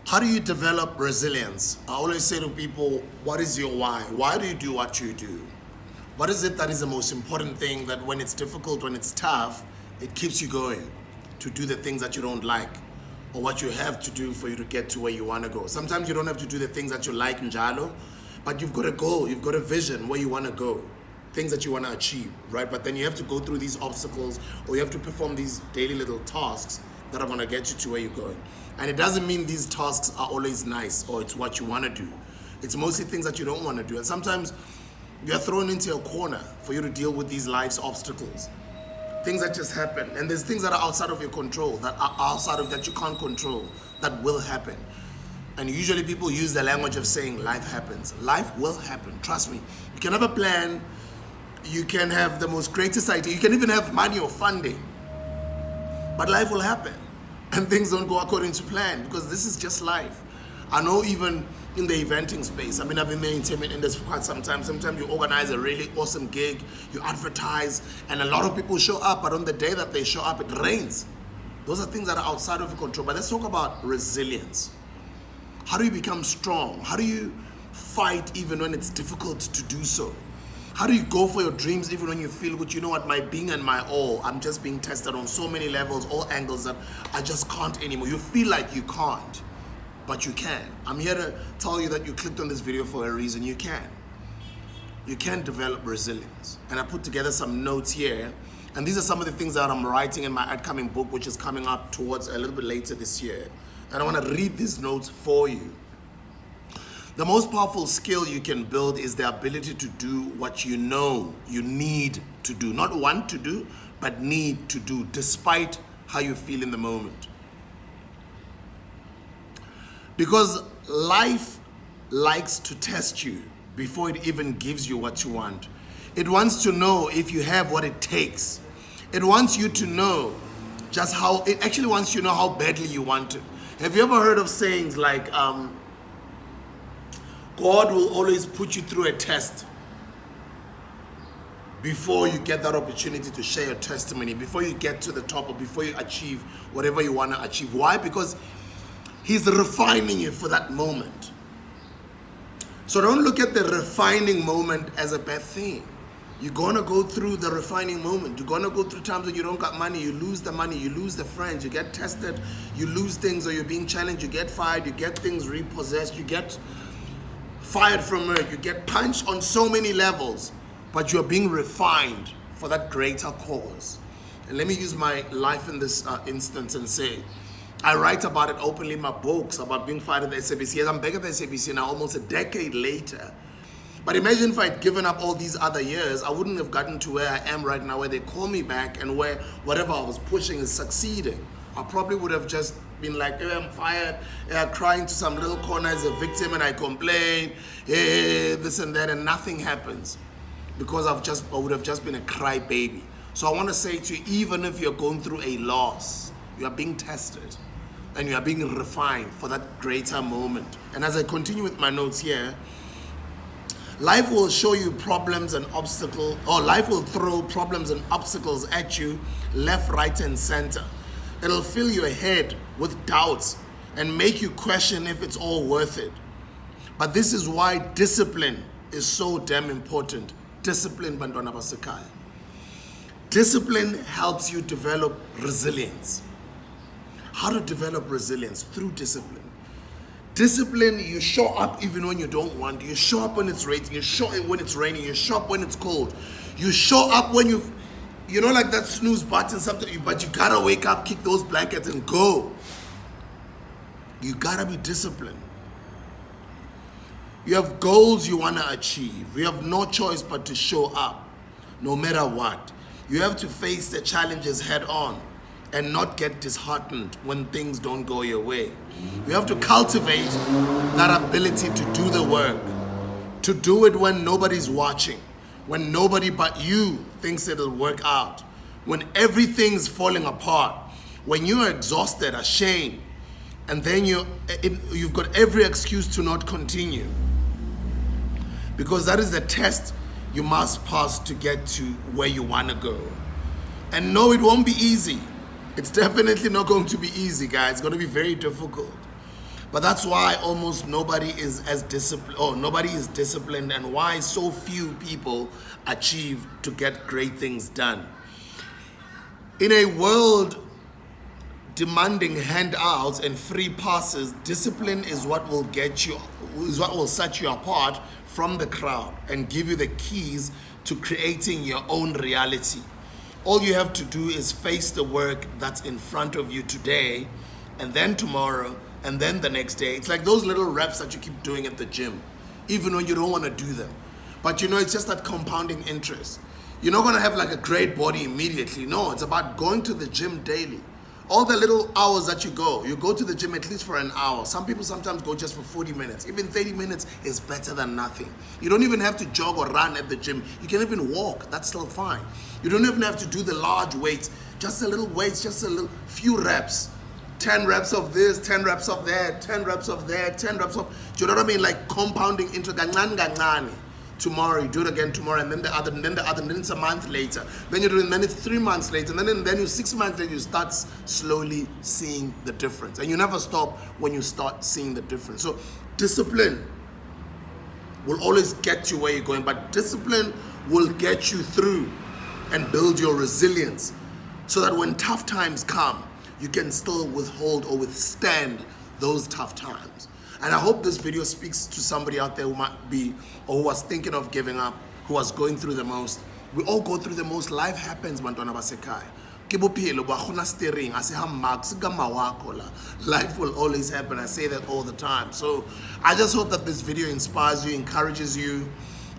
How do you develop resilience? I always say to people, what is your why? Why do you do what you do? What is it that is the most important thing that when it's difficult, when it's tough, it keeps you going to do the things that you don't like or what you have to do for you to get to where you want to go? Sometimes you don't have to do the things that you like, njalo, but you've got a goal, you've got a vision where you want to go, things that you want to achieve, right? But then you have to go through these obstacles or you have to perform these daily little tasks that are going to get you to where you're going. And it doesn't mean these tasks are always nice or it's what you want to do. It's mostly things that you don't want to do. And sometimes you're thrown into a corner for you to deal with these life's obstacles. Things that just happen. And there's things that are outside of your control, that are outside of that you can't control, that will happen. And usually people use the language of saying life happens. Life will happen, trust me. You can have a plan, you can have the most greatest idea, you can even have money or funding, but life will happen. And things don't go according to plan because this is just life. I know even in the eventing space, I've been in the entertainment industry for quite some time. Sometimes you organize a really awesome gig, you advertise, and a lot of people show up, but on the day that they show up, it rains. Those are things that are outside of your control. But let's talk about resilience. How do you become strong? How do you fight even when it's difficult to do so? How do you go for your dreams even when you feel, good, you know what, my being and my all, I'm just being tested on so many levels, all angles that I just can't anymore. You feel like you can't, but you can. I'm here to tell you that you clicked on this video for a reason. You can. You can develop resilience. And I put together some notes here. And these are some of the things that I'm writing in my upcoming book, which is coming up towards a little bit later this year. And I want to read these notes for you. The most powerful skill you can build is the ability to do what you know you need to do. Not want to do, but need to do, despite how you feel in the moment. Because life likes to test you before it even gives you what you want. It wants to know if you have what it takes. It wants you to know just how, it actually wants you to know how badly you want it. Have you ever heard of sayings like, God will always put you through a test before you get that opportunity to share your testimony, before you get to the top or before you achieve whatever you want to achieve. Why? Because He's refining you for that moment. So don't look at the refining moment as a bad thing. You're going to go through the refining moment. You're going to go through times when you don't got money, you lose the money, you lose the friends, you get tested, you lose things or you're being challenged, you get fired, you get things repossessed, you get fired from work, you get punched on so many levels, but you're being refined for that greater cause. And let me use my life in this instance and say, I write about it openly in my books about being fired at the SABC. Yes, I'm back at the SABC now almost a decade later. But imagine if I'd given up all these other years, I wouldn't have gotten to where I am right now, where they call me back and where whatever I was pushing is succeeding. I probably would have just been like, hey, I'm fired, crying to some little corner as a victim and I complain, hey, this and that, and nothing happens because I would have just been a crybaby. So I want to say to you, even if you're going through a loss, you are being tested and you are being refined for that greater moment. And as I continue with my notes here, life will show you problems and obstacles, or life will throw problems and obstacles at you left, right, and center. It'll fill your head with doubts and make you question if it's all worth it. But this is why discipline is so damn important. Discipline, bantwana basekhaya. Discipline helps you develop resilience. How to develop resilience? Through discipline. Discipline, you show up even when you don't want. You show up when it's raining. You show up when it's raining. You show up when it's cold. You show up when you know, like that snooze button, something, but you gotta wake up, kick those blankets and go. You gotta be disciplined. You have goals you wanna achieve. You have no choice but to show up, no matter what. You have to face the challenges head on and not get disheartened when things don't go your way. You have to cultivate that ability to do the work, to do it when nobody's watching, when nobody but you thinks it'll work out, when everything's falling apart, when you're exhausted, ashamed, and then you've got every excuse to not continue. Because that is the test you must pass to get to where you want to go. And no, it won't be easy. It's definitely not going to be easy, guys. It's going to be very difficult. But that's why almost nobody is as disciplined, or nobody is disciplined, and why so few people achieve to get great things done. In a world demanding handouts and free passes, discipline is what will set you apart from the crowd and give you the keys to creating your own reality. All you have to do is face the work that's in front of you today, and then tomorrow, and then the next day. It's like those little reps that you keep doing at the gym, even when you don't want to do them. But it's just that compounding interest. You're not going to have like a great body immediately. No, it's about going to the gym daily. All the little hours that you go to the gym at least for an hour. Some people sometimes go just for 40 minutes. Even 30 minutes is better than nothing. You don't even have to jog or run at the gym. You can even walk. That's still fine. You don't even have to do the large weights. Just a little weights, just a little few reps. 10 reps of this, 10 reps of that, 10 reps of that, 10 reps of... Do you know what I mean? Like compounding into gancane. Tomorrow you do it again tomorrow, and then the other, and then the other, and then it's a month later. Then you do it, and then it's 3 months later, and then you 6 months later, you start slowly seeing the difference. And you never stop when you start seeing the difference. So discipline will always get you where you're going, but discipline will get you through and build your resilience so that when tough times come, you can still withhold or withstand those tough times. And I hope this video speaks to somebody out there who might be, or who was thinking of giving up, who was going through the most. We all go through the most. Life happens, bantwana basekhaya. Life will always happen. I say that all the time. So I just hope that this video inspires you, encourages you,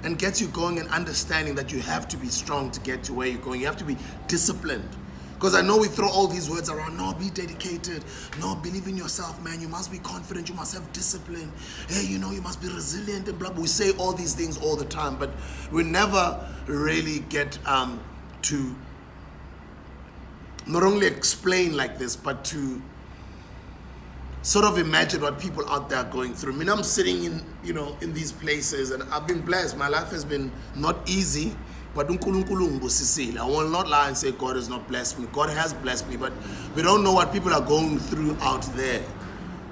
and gets you going and understanding that you have to be strong to get to where you're going. You have to be disciplined. Because I know we throw all these words around. No, be dedicated. No, believe in yourself, man. You must be confident. You must have discipline. Hey, you must be resilient and blah, blah. We say all these things all the time, but we never really get to not only explain like this, but to sort of imagine what people out there are going through. I mean, I'm sitting in, in these places, and I've been blessed. My life has been not easy. But I will not lie and say God has not blessed me. God has blessed me, but we don't know what people are going through out there.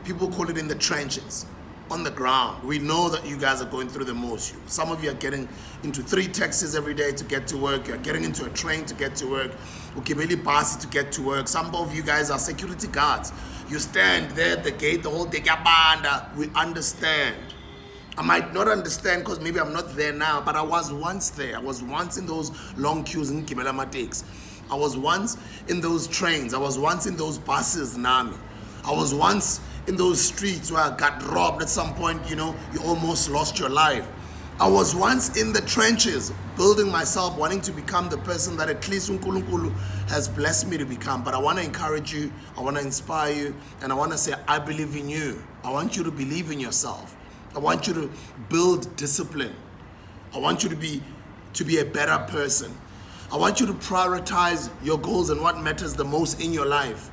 People call it in the trenches, on the ground. We know that you guys are going through the most. Some of you are getting into 3 taxis every day to get to work. You're getting into a train to get to work. Ukibeli basi to get to work. Some of you guys are security guards. You stand there at the gate the whole day. We understand. I might not understand because maybe I'm not there now, but I was once there. I was once in those long queues in Kimela Matekes. I was once in those trains. I was once in those buses, Nami. I was once in those streets where I got robbed at some point, you almost lost your life. I was once in the trenches, building myself, wanting to become the person that at least Unkulunkulu has blessed me to become. But I want to encourage you, I want to inspire you, and I want to say, I believe in you. I want you to believe in yourself. I want you to build discipline. I want you to be a better person. I want you to prioritize your goals and what matters the most in your life.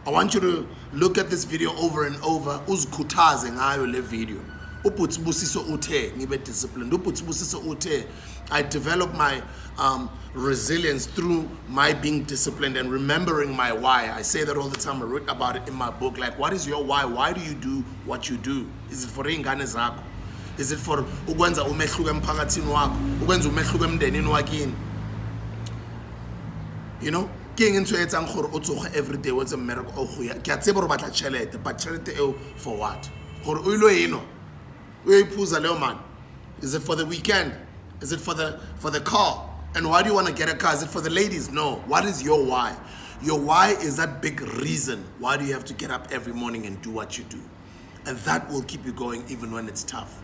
I want you to look at this video over and over. Uzikhuthaze ngayo le video. Uputsibusiso uthe ngibe disciplined. Uputsibusiso uthe I develop my resilience through my being disciplined and remembering my why. I say that all the time. I wrote about it in my book. Like, what is your why? Why do you do what you do? Is it for ingane zakho? Is it for ukwenza umehluko emphakathini wakho? Ukwenza umehluko emndenini wakini? King into it and every day what's a miracle oh ya ke a tseba gore batla tšhelete but tšhelete eo for what? Gore o ilo eno o iphuza leo man. Is it for the weekend? Is it for the car? And why do you want to get a car? Is it for the ladies? No. What is your why? Your why is that big reason. Why do you have to get up every morning and do what you do? And that will keep you going even when it's tough.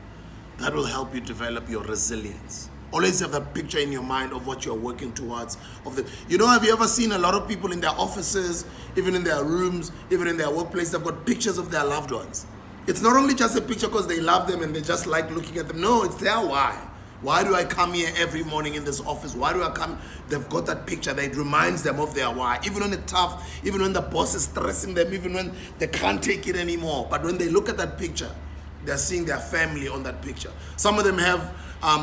That will help you develop your resilience. Always have that picture in your mind of what you're working towards. Have you ever seen a lot of people in their offices, even in their rooms, even in their workplace, they've got pictures of their loved ones. It's not only just a picture because they love them and they just like looking at them. No, it's their why. Why do I come here every morning in this office? Why do I come? They've got that picture that reminds them of their why. Even when it's tough, even when the boss is stressing them, even when they can't take it anymore. But when they look at that picture, they're seeing their family on that picture. Some of them have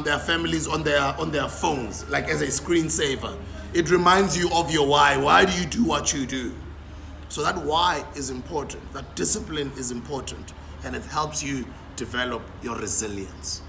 their families on their phones, like as a screensaver. It reminds you of your why. Why do you do what you do? So that why is important, that discipline is important, and it helps you develop your resilience.